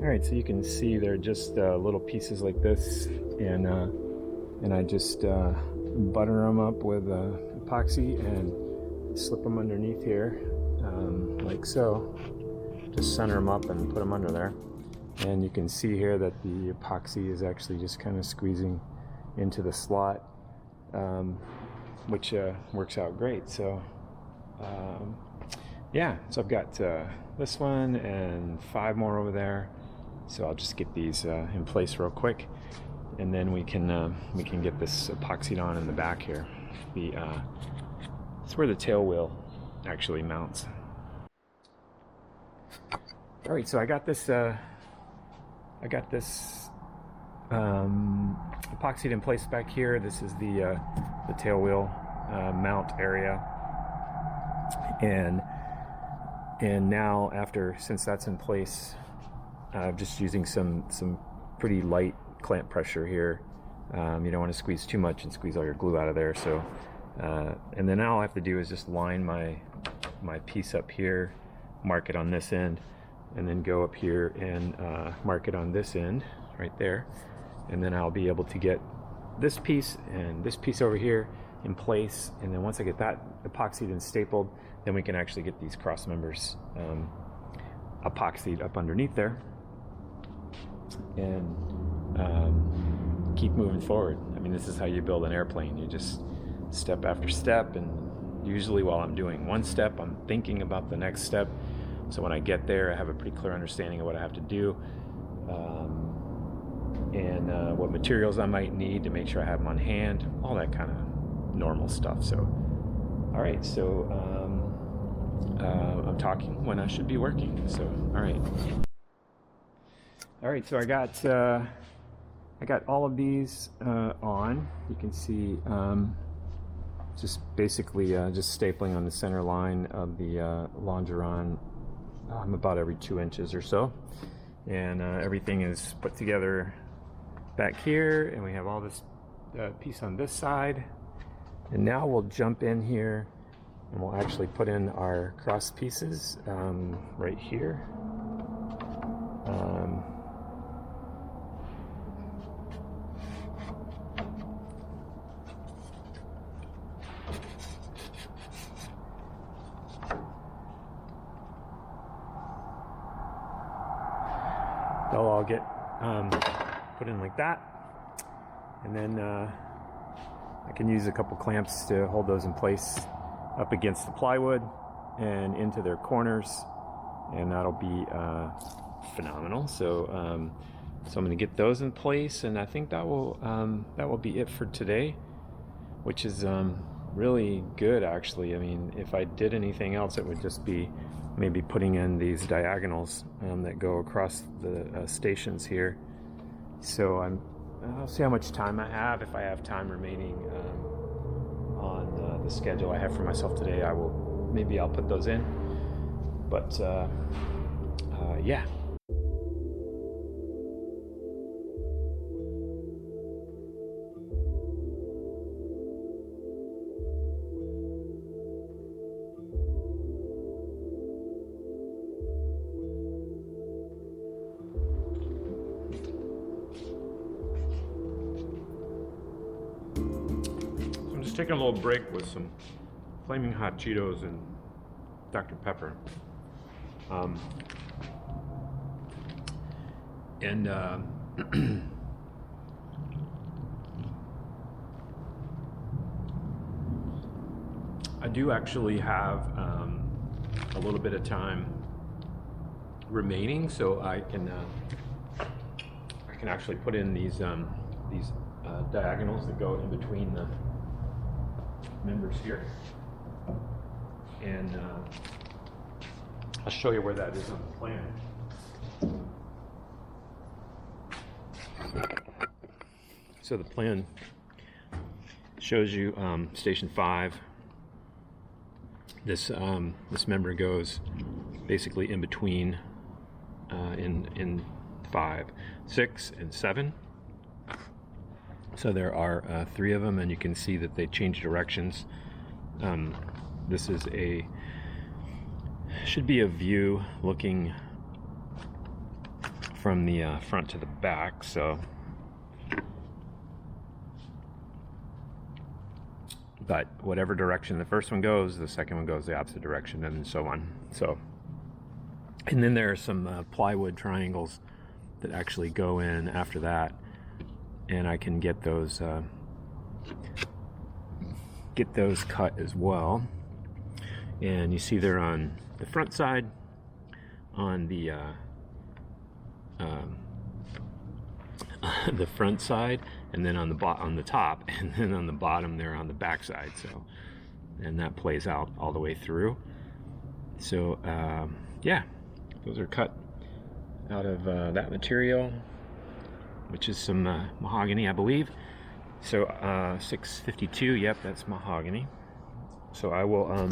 All right, so you can see they're just little pieces like this, and I just butter them up with epoxy and slip them underneath here, like so. Just center them up and put them under there, and you can see here that the epoxy is actually just kind of squeezing into the slot, which works out great. So yeah, so I've got this one and 5 more over there. So I'll just get these in place real quick, and then we can get this epoxied on in the back here. It's where the tail wheel actually mounts. All right, so I got this epoxied in place back here. This is the tail wheel mount area, and now since that's in place, just using some pretty light clamp pressure here. You don't want to squeeze too much and squeeze all your glue out of there. So, and then all I have to do is just line my piece up here, mark it on this end, and then go up here and mark it on this end right there. And then I'll be able to get this piece and this piece over here in place. And then once I get that epoxied and stapled, then we can actually get these cross members epoxied up underneath there, and keep moving forward. I mean, this is how you build an airplane. You just step after step, and usually while I'm doing one step, I'm thinking about the next step. So when I get there, I have a pretty clear understanding of what I have to do, and what materials I might need to make sure I have them on hand, all that kind of normal stuff. So, all right, so I'm talking when I should be working. So, all right, so I got all of these on. You can see just basically just stapling on the center line of the longeron about every 2 inches or so, and everything is put together back here, and we have all this piece on this side. And now we'll jump in here and we'll actually put in our cross pieces right here. They'll all get put in like that, and then I can use a couple clamps to hold those in place up against the plywood and into their corners, and that'll be phenomenal. So so I'm going to get those in place, and I think that will be it for today, which is really good, actually. I mean, if I did anything else, it would just be maybe putting in these diagonals that go across the stations here. So I'll see how much time I have. If I have time remaining on the schedule I have for myself today, I'll put those in. But yeah. Taking a little break with some flaming hot Cheetos and Dr. Pepper. And I do actually have a little bit of time remaining, so I can actually put in these diagonals that go in between the members here, and I'll show you where that is on the plan. So the plan shows you station 5. This member goes basically in between in 5, 6, and 7. So there are 3 of them, and you can see that they change directions. This is should be a view looking from the front to the back, so. But whatever direction the first one goes, the second one goes the opposite direction, and so on. So, and then there are some plywood triangles that actually go in after that, and I can get those cut as well. And you see they're on the front side, on the the front side, and then on the top, and then on the bottom they're on the back side. So, and that plays out all the way through. So yeah, those are cut out of that material, which is some mahogany, I believe. So 652, yep, that's mahogany. So I will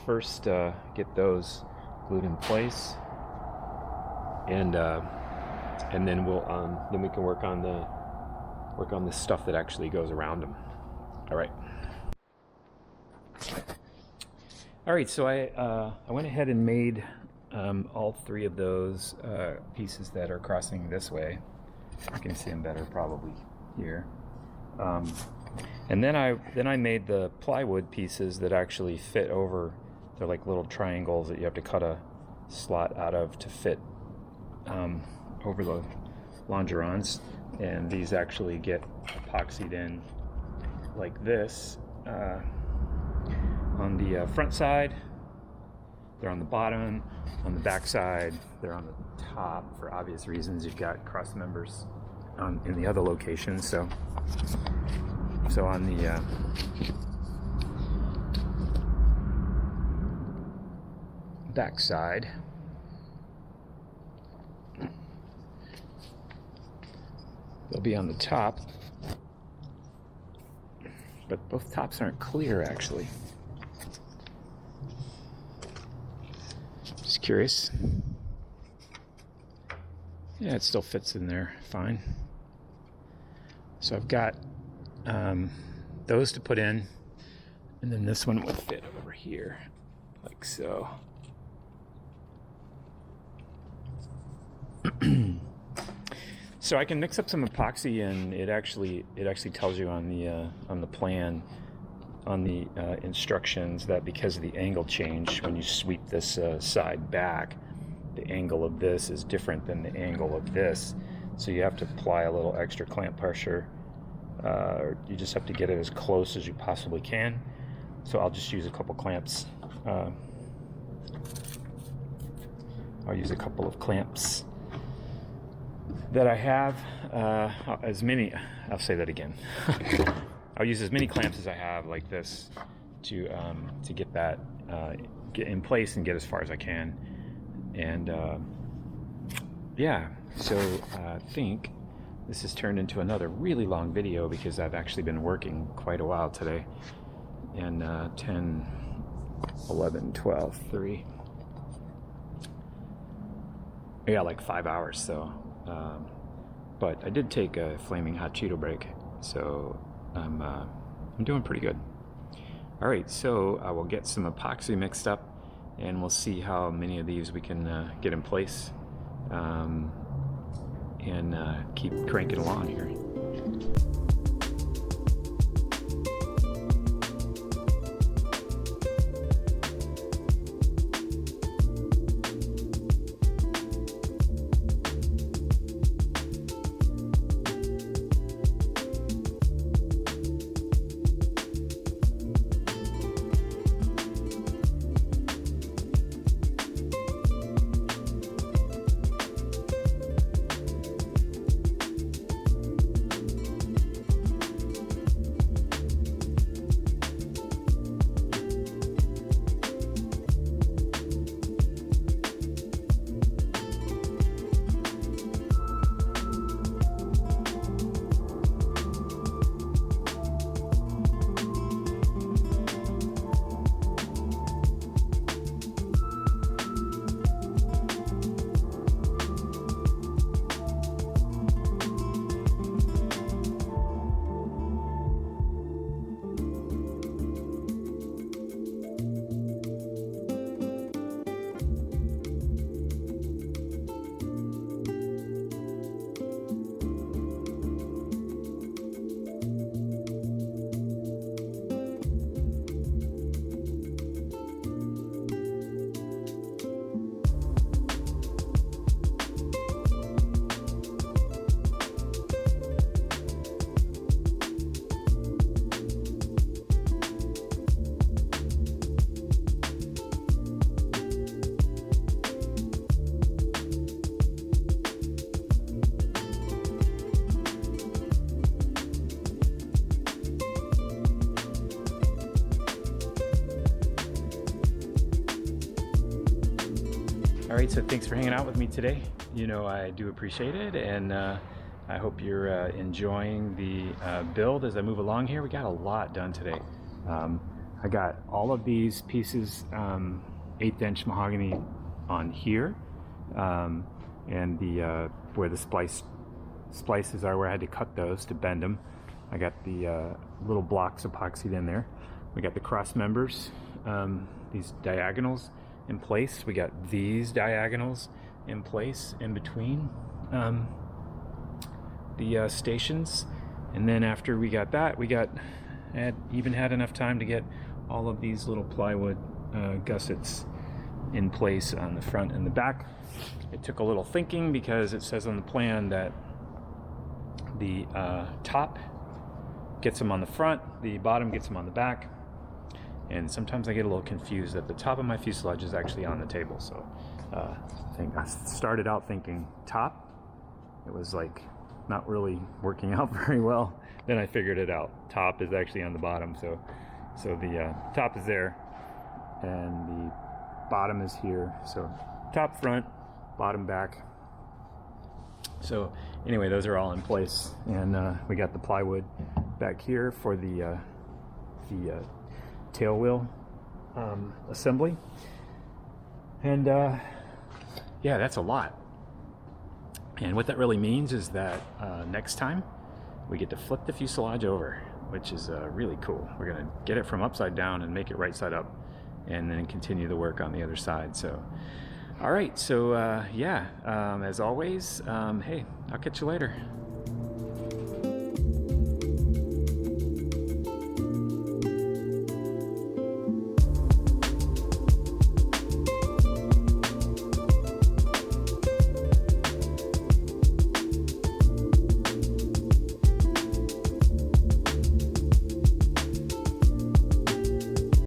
first get those glued in place, and then we can work on the stuff that actually goes around them. All right. So I went ahead and made all three of those pieces that are crossing this way. You can see them better probably here. And then I made the plywood pieces that actually fit over. They're like little triangles that you have to cut a slot out of to fit over the longerons, and these actually get epoxied in like this on the front side. They're on the bottom. On the back side, they're on the top. For obvious reasons, you've got cross members in the other location. So on the back side, they'll be on the top, but both tops aren't clear actually. Just curious. Yeah, it still fits in there fine. So I've got those to put in, and then this one would fit over here like so. So I can mix up some epoxy, and it actually tells you on the plan, on the instructions, that because of the angle change when you sweep this side back, the angle of this is different than the angle of this. So you have to apply a little extra clamp pressure. You just have to get it as close as you possibly can. So I'll just use a couple clamps. I'll use a couple of clamps that I have. I'll say that again. I'll use as many clamps as I have, like this, to get that get in place and get as far as I can. And yeah, so I think this has turned into another really long video because I've actually been working quite a while today. And 10, 11, 12, 3. Yeah, like 5 hours. So, but I did take a flaming hot Cheeto break, so I'm doing pretty good. All right, so I will get some epoxy mixed up, and we'll see how many of these we can get in place, and keep cranking along here. All right, so thanks for hanging out with me today. You know, I do appreciate it, and I hope you're enjoying the build as I move along here. We got a lot done today. I got all of these pieces, 1/8 inch mahogany on here, and the where the splices are, where I had to cut those to bend them. I got the little blocks epoxied in there. We got the cross members, these diagonals in place. We got these diagonals in place in between the stations, and then after we got that, even had enough time to get all of these little plywood gussets in place on the front and the back. It took a little thinking because it says on the plan that the top gets them on the front, the bottom gets them on the back, and sometimes I get a little confused that the top of my fuselage is actually on the table. So I started out thinking top. It was like not really working out very well. Then I figured it out. Top is actually on the bottom. So the top is there and the bottom is here. So top front, bottom back. So anyway, those are all in place, and we got the plywood back here for the tail wheel assembly, and yeah, that's a lot. And what that really means is that next time we get to flip the fuselage over, which is really cool. We're gonna get it from upside down and make it right side up, and then continue the work on the other side. So all right, so yeah, as always, hey, I'll catch you later.